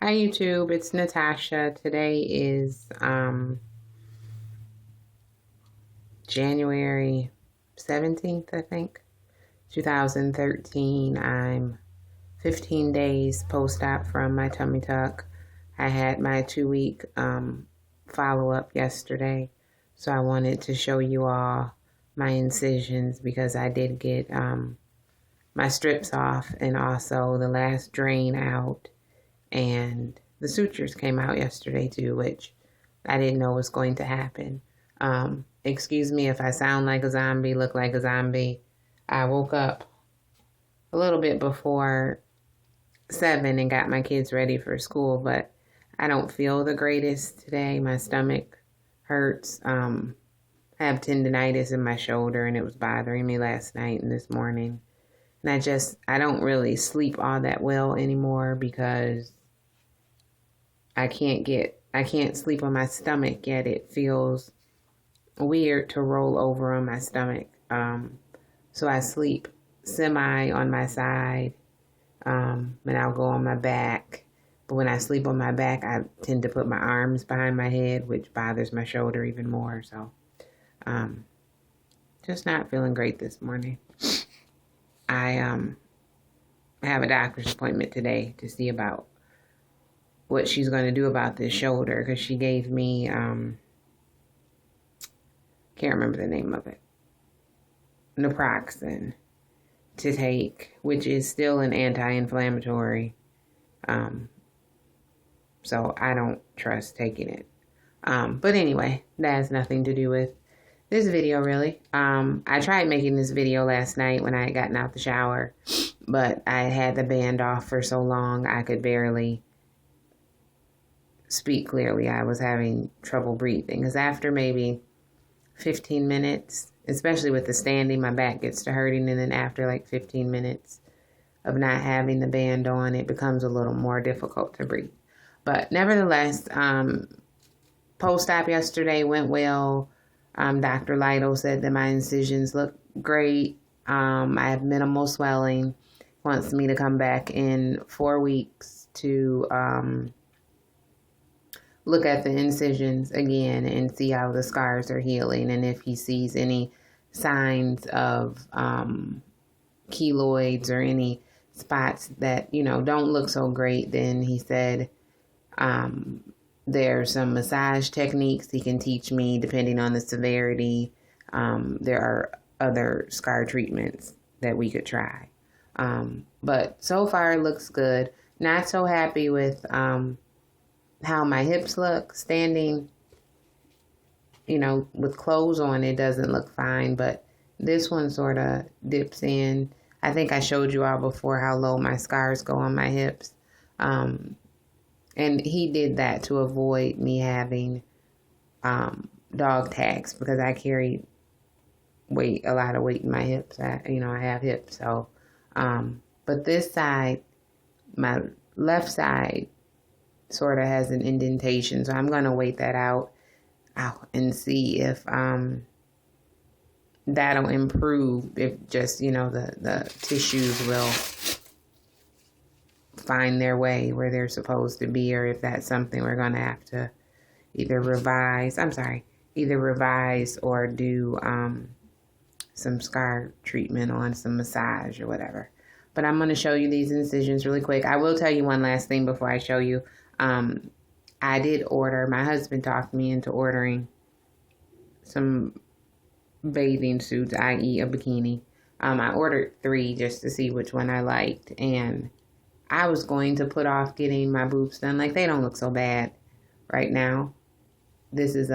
Hi YouTube, it's Natasha. Today is January 17th, I think, 2013. I'm 15 days post-op from my tummy tuck. I had my 2-week follow-up yesterday, so I wanted to show you all my incisions because I did get my strips off and also the last drain out. And the sutures came out yesterday too, which I didn't know was going to happen. Excuse me if I sound like a zombie, look like a zombie. I woke up a little bit before 7 and got my kids ready for school, but I don't feel the greatest today. My stomach hurts. I have tendinitis in my shoulder and it was bothering me last night and this morning. And I don't really sleep all that well anymore because I can't sleep on my stomach yet. It feels weird to roll over on my stomach. So I sleep semi on my side, and I'll go on my back. But when I sleep on my back, I tend to put my arms behind my head, which bothers my shoulder even more. So, just not feeling great this morning. I have a doctor's appointment today to see about what she's going to do about this shoulder because she gave me, can't remember the name of it, naproxen to take, which is still an anti-inflammatory. So I don't trust taking it. But anyway, that has nothing to do with this video really. I tried making this video last night when I had gotten out the shower, but I had the band off for so long I could barely speak clearly. I was having trouble breathing because after maybe 15 minutes, especially with the standing, my back gets to hurting, and then after like 15 minutes of not having the band on, it becomes a little more difficult to breathe. But nevertheless, post-op yesterday went well. Dr. Lytle said that my incisions look great. I have minimal swelling. Wants me to come back in 4 weeks to look at the incisions again and see how the scars are healing and if he sees any signs of keloids or any spots that, don't look so great. Then he said there are some massage techniques he can teach me depending on the severity. There are other scar treatments that we could try. But so far it looks good. Not so happy with how my hips look standing. With clothes on, it doesn't look fine, but this one sort of dips in. I think I showed you all before how low my scars go on my hips. And he did that to avoid me having dog tags because I carry a lot of weight in my hips. I have hips. So, but this side, my left side, sort of has an indentation. So I'm going to wait that out and see if that'll improve, if just, the tissues will find their way where they're supposed to be, or if that's something we're going to have to either revise or do some scar treatment on some massage or whatever. But I'm going to show you these incisions really quick. I will tell you one last thing before I show you. I did order, my husband talked me into ordering some bathing suits, i.e. a bikini. I ordered 3 just to see which one I liked, and I was going to put off getting my boobs done. Like, they don't look so bad right now. This is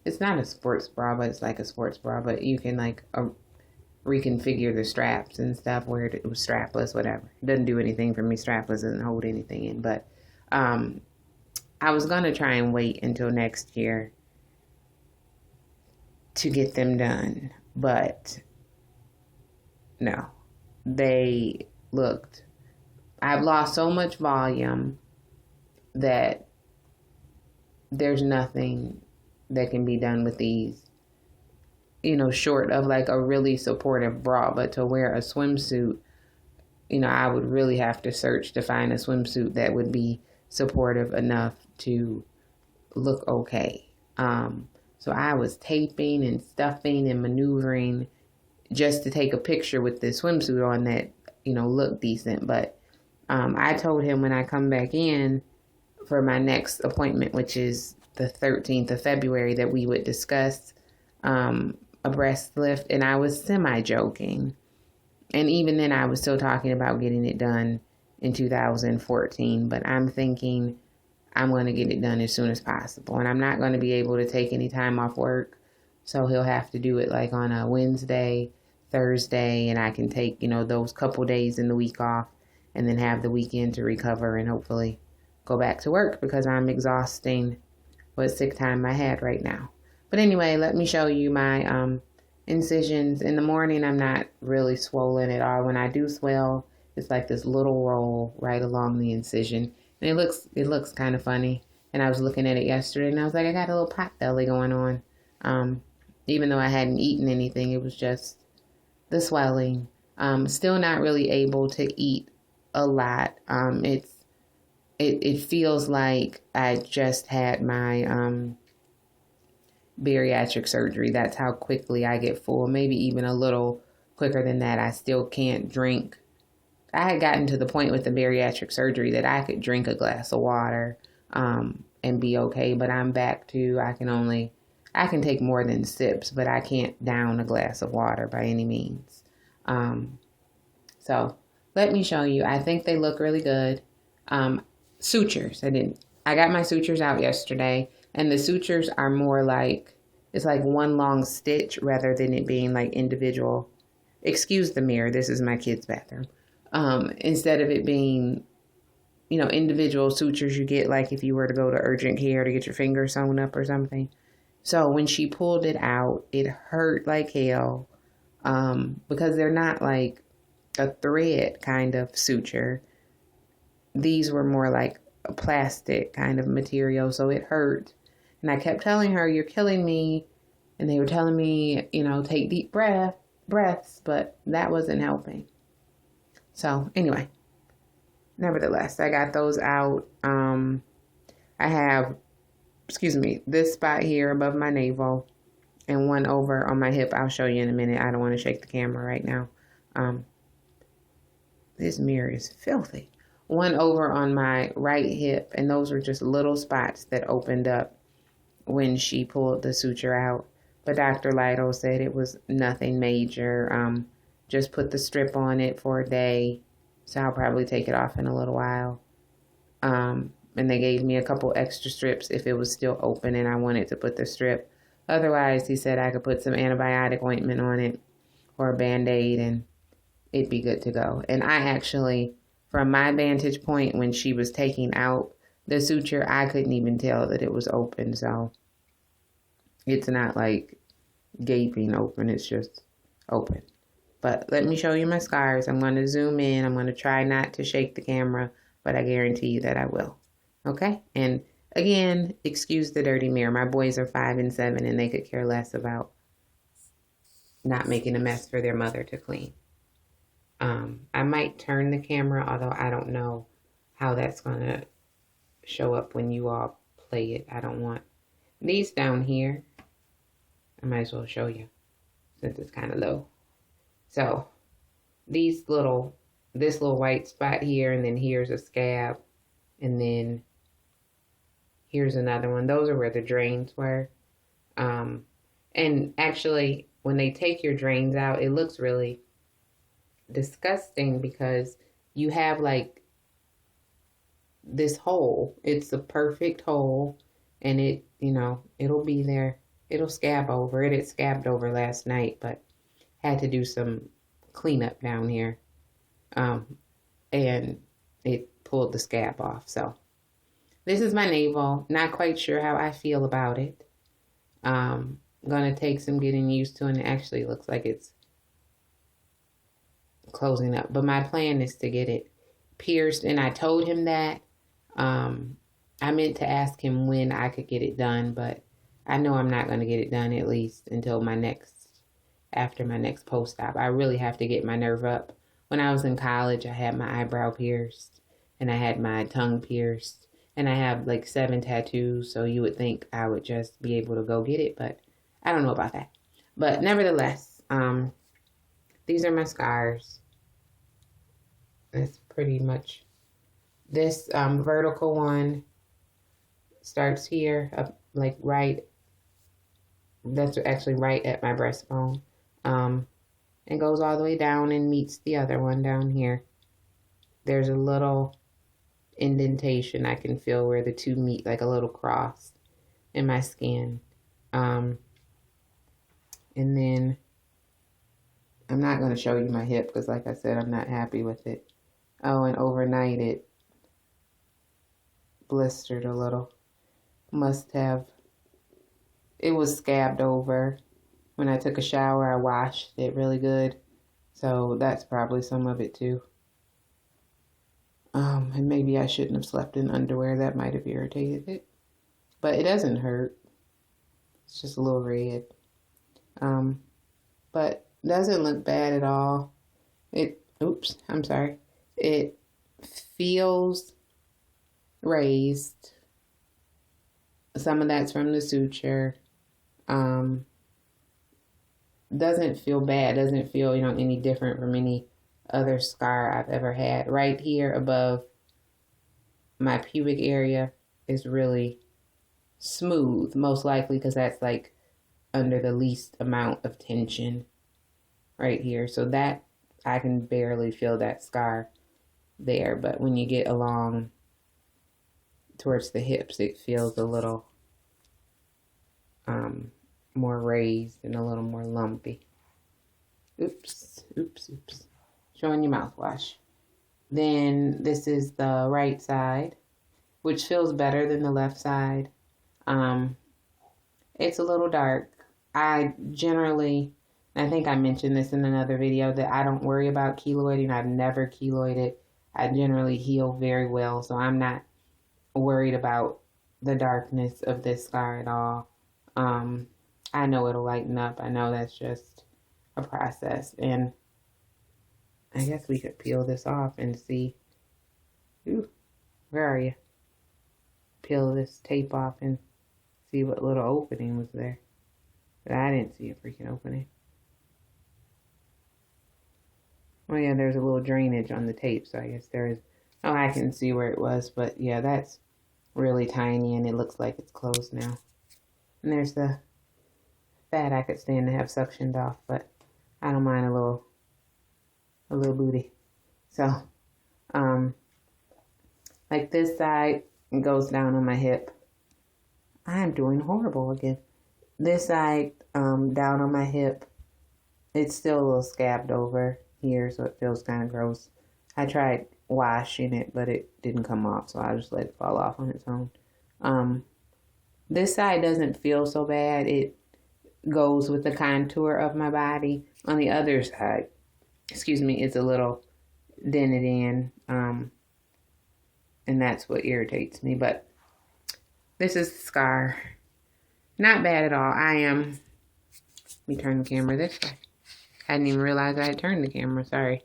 it's not a sports bra, but it's like a sports bra, but you can like reconfigure the straps and stuff where it was strapless, whatever. It doesn't do anything for me. Strapless doesn't hold anything in, but I was going to try and wait until next year to get them done, but no, I've lost so much volume that there's nothing that can be done with these, short of like a really supportive bra. But to wear a swimsuit I would really have to search to find a swimsuit that would be supportive enough to look okay. So I was taping and stuffing and maneuvering just to take a picture with this swimsuit on that, looked decent. But I told him when I come back in for my next appointment, which is the 13th of February, that we would discuss a breast lift. And I was semi-joking. And even then, I was still talking about getting it done in 2014. But I'm thinking I'm going to get it done as soon as possible. And I'm not going to be able to take any time off work. So he'll have to do it like on a Wednesday, Thursday, and I can take, those couple days in the week off and then have the weekend to recover and hopefully go back to work because I'm exhausting what sick time I had right now. But anyway, let me show you my incisions. In the morning, I'm not really swollen at all. When I do swell, it's like this little roll right along the incision. And it looks kind of funny. And I was looking at it yesterday and I was like, I got a little pot belly going on. Even though I hadn't eaten anything, it was just the swelling. Still not really able to eat a lot. It feels like I just had my bariatric surgery. That's how quickly I get full. Maybe even a little quicker than that. I still can't drink. I had gotten to the point with the bariatric surgery that I could drink a glass of water and be okay. But I'm back to I can take more than sips, but I can't down a glass of water by any means. So let me show you. I think they look really good. Sutures. I got my sutures out yesterday, and the sutures are more like, it's like one long stitch rather than it being like individual. Excuse the mirror. This is my kid's bathroom. Instead of it being, individual sutures you get like if you were to go to urgent care to get your finger sewn up or something. So when she pulled it out, it hurt like hell because they're not like a thread kind of suture. These were more like a plastic kind of material, so it hurt. And I kept telling her, you're killing me. And they were telling me, take deep breaths, but that wasn't helping. So anyway, nevertheless, I got those out. I have, this spot here above my navel and one over on my hip. I'll show you in a minute. I don't want to shake the camera right now. This mirror is filthy. One over on my right hip, and those were just little spots that opened up when she pulled the suture out. But Dr. Lido said it was nothing major. Just put the strip on it for a day. So I'll probably take it off in a little while. And they gave me a couple extra strips if it was still open and I wanted to put the strip. Otherwise, he said I could put some antibiotic ointment on it or a Band-Aid and it'd be good to go. And I actually, from my vantage point, when she was taking out the suture, I couldn't even tell that it was open. So it's not like gaping open. It's just open. But let me show you my scars. I'm going to zoom in. I'm going to try not to shake the camera, but I guarantee you that I will. Okay? And again, excuse the dirty mirror. My boys are 5 and 7, and they could care less about not making a mess for their mother to clean. I might turn the camera, although I don't know how that's going to show up when you all play it. I don't want these down here. I might as well show you since it's kind of low. So this little white spot here, and then here's a scab, and then here's another one. Those are where the drains were. And actually, when they take your drains out, it looks really disgusting because you have like this hole. It's a perfect hole, and it, it'll be there. It'll scab over. It scabbed over last night, but had to do some cleanup down here. And it pulled the scab off. So this is my navel. Not quite sure how I feel about it. Gonna take some getting used to, and it actually looks like it's closing up. But my plan is to get it pierced, and I told him that. I meant to ask him when I could get it done, but I know I'm not going to get it done at least until after my next post-op. I really have to get my nerve up When I was in college, I had my eyebrow pierced and I had my tongue pierced and I have like 7 tattoos. So you would think I would just be able to go get it, but I don't know about that. But nevertheless, these are my scars. That's pretty much this vertical one starts here, up like right. That's actually right at my breastbone. And goes all the way down and meets the other one down here. There's a little indentation I can feel where the two meet, like a little cross in my skin. And then I'm not going to show you my hip because, like I said, I'm not happy with it. Oh, and overnight it blistered a little. Must have. It was scabbed over. When I took a shower, I washed it really good. So that's probably some of it too. And maybe I shouldn't have slept in underwear. That might have irritated it. But it doesn't hurt. It's just a little red. But doesn't look bad at all. It feels raised. Some of that's from the suture. Doesn't feel bad. Doesn't feel, any different from any other scar I've ever had. Right here above my pubic area is really smooth, most likely because that's like under the least amount of tension right here. So that I can barely feel that scar there. But when you get along towards the hips, it feels a little more raised and a little more lumpy. Oops. Showing you mouthwash. Then this is the right side, which feels better than the left side. It's a little dark. I think I mentioned this in another video, that I don't worry about keloiding. I've never keloided. I generally heal very well, so I'm not worried about the darkness of this scar at all. I know it'll lighten up. I know that's just a process. And I guess we could peel this off and see. Ooh, where are you? Peel this tape off and see what little opening was there. But I didn't see a freaking opening. Oh yeah, there's a little drainage on the tape, so I guess there is. Oh, I can see where it was, but yeah, that's really tiny and it looks like it's closed now. And there's the fat I could stand to have suctioned off, but I don't mind a little booty. So, like this side goes down on my hip. I am doing horrible again. This side, down on my hip, it's still a little scabbed over here, so it feels kind of gross. I tried washing it, but it didn't come off, so I just let it fall off on its own. This side doesn't feel so bad. It goes with the contour of my body. On the other side, it's a little dented in, and that's what irritates me. But this is the scar. Not bad at all. Let me turn the camera this way. I didn't even realize I had turned the camera, sorry.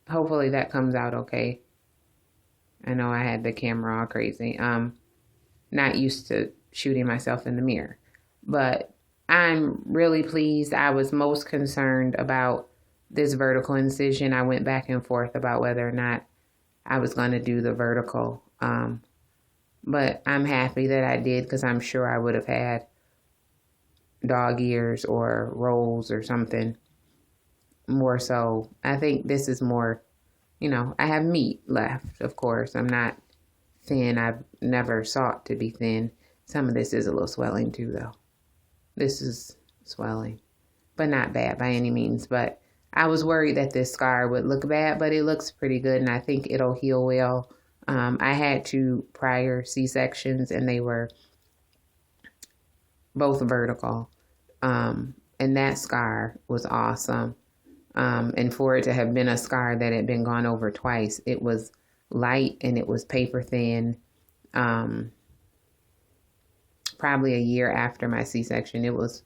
Hopefully that comes out okay. I know I had the camera all crazy. Not used to shooting myself in the mirror. But I'm really pleased. I was most concerned about this vertical incision. I went back and forth about whether or not I was going to do the vertical. But I'm happy that I did, because I'm sure I would have had dog ears or rolls or something more so. I think this is more, I have meat left, of course. I'm not thin. I've never sought to be thin. Some of this is a little swelling too, though. This is swelling, but not bad by any means. But I was worried that this scar would look bad, but it looks pretty good, and I think it'll heal well. I had 2 prior C-sections, and they were both vertical. And that scar was awesome. And for it to have been a scar that had been gone over twice, it was light and it was paper thin. Probably a year after my C-section, it was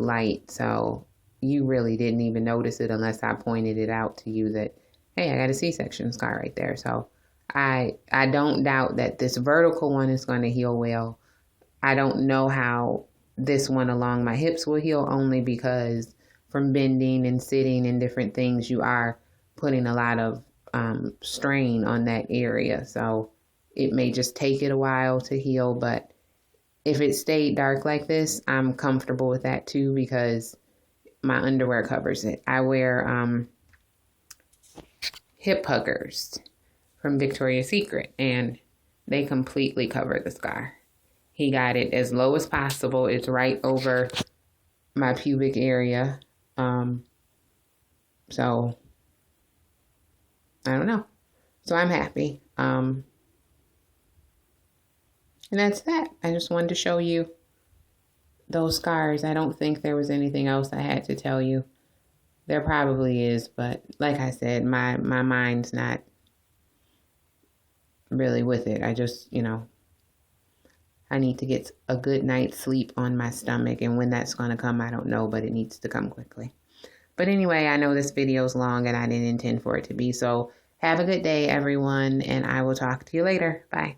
light. So you really didn't even notice it unless I pointed it out to you that, hey, I got a C-section scar right there. So I don't doubt that this vertical one is going to heal well. I don't know how this one along my hips will heal, only because from bending and sitting and different things, you are putting a lot of strain on that area. So it may just take it a while to heal, but if it stayed dark like this, I'm comfortable with that too, because my underwear covers it. I wear hip huggers from Victoria's Secret, and they completely cover the scar. He got it as low as possible. It's right over my pubic area. So I don't know. So I'm happy. And that's that. I just wanted to show you those scars. I don't think there was anything else I had to tell you. There probably is, but like I said, my mind's not really with it. I just, I need to get a good night's sleep on my stomach, and when that's going to come, I don't know, but it needs to come quickly. But anyway, I know this video is long and I didn't intend for it to be, so have a good day, everyone, and I will talk to you later. Bye.